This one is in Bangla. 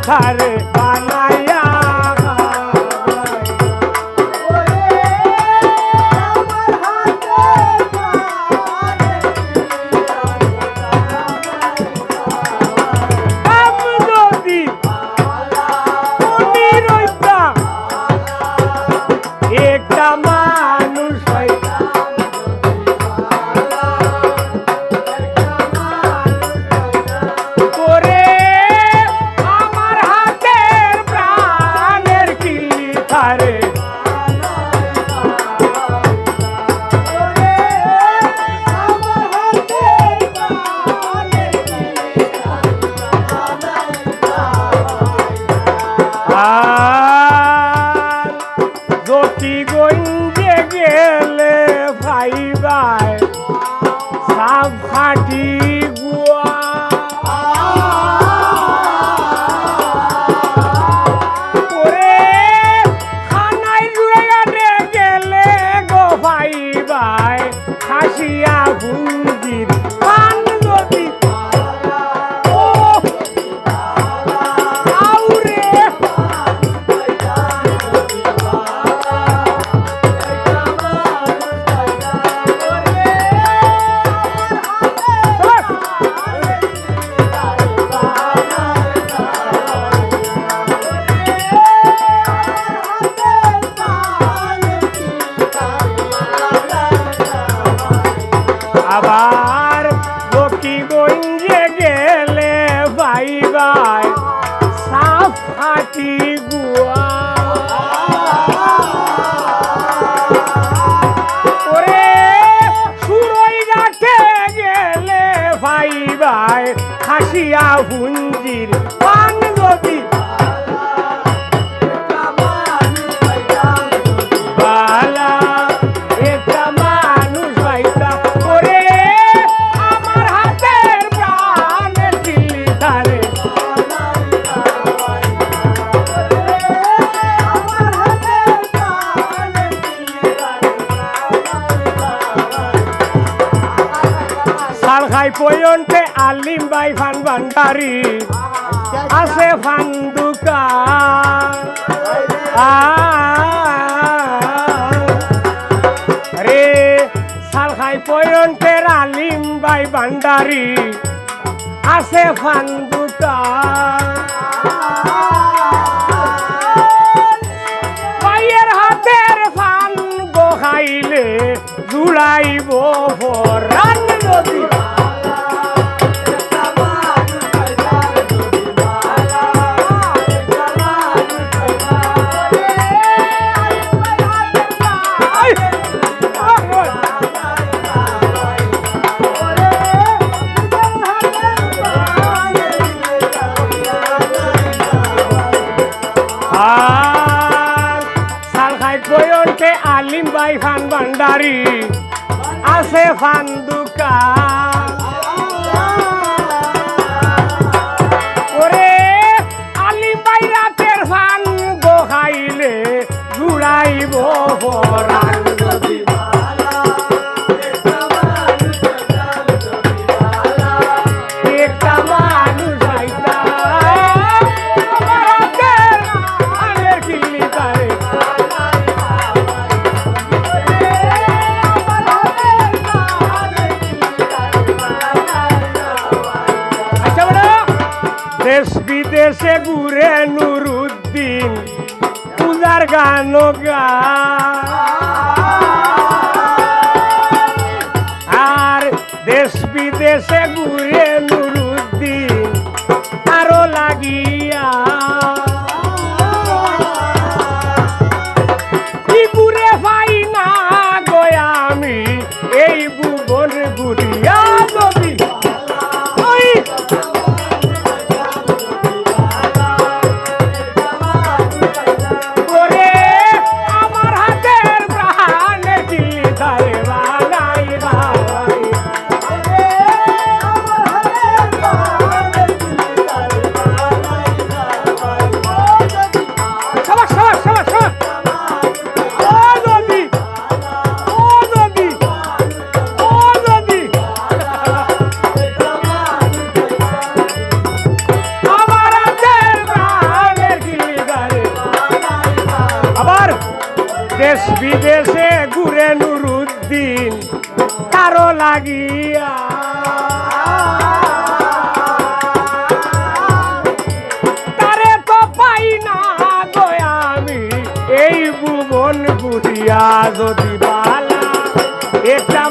থারে বানাইয়া একটা মানুষ করে আমার হাতের প্রাণের কিলি থারে গঞ্জে গেলে ভাইবাই সাপ ফাটি গুয়া ওরে খানাই জুড়ে গেলে গো ভাইবাই খাসিয়া ভুঞ্জির পান যদি আবার লক্ষ্মীগঞ্জে গেলে ভাই ভাই সাপ ফাটি গুয়া ওরে সুরই ঘাটে গেলে ভাই ভাই খাসিয়া ভুঞ্জির পান যদি সালখাই পয়ন্তে আলিম বাই ফান ভান্ডারি আছে ফান দোকান রে সালখাই পয়ন্তের আলিম বাই ভান্ডারি আছে ফান দোকান ভাইয়ের হাতের ফান গো খাইলে জুড়াইব ভরান নদী সালখাই পয়ন্তে আলিম বাই ফান ভান্ডারি আছে ফান দোকান ওরে আলিম বাই রাতের ফান গো খাইলে জুড়াইব ভরান নদী একটা মানুষ দেশ বিদেশে ঘুরে নুরুদ্দিন পূজার গান আর দেশ বিদেশে ঘুরে নুরুদ্দিন আরো লাগিয়া কি ঘুরে পাই না গয়া আমি এই ভুবন ঘুরিয়া যদি দেশ বিদেশে ঘুরে নুরুদ্দিন কারো লাগিয়া তারে তো পাই না গো আমি এই ভুবন ঘুরিয়া যদি বালা এটা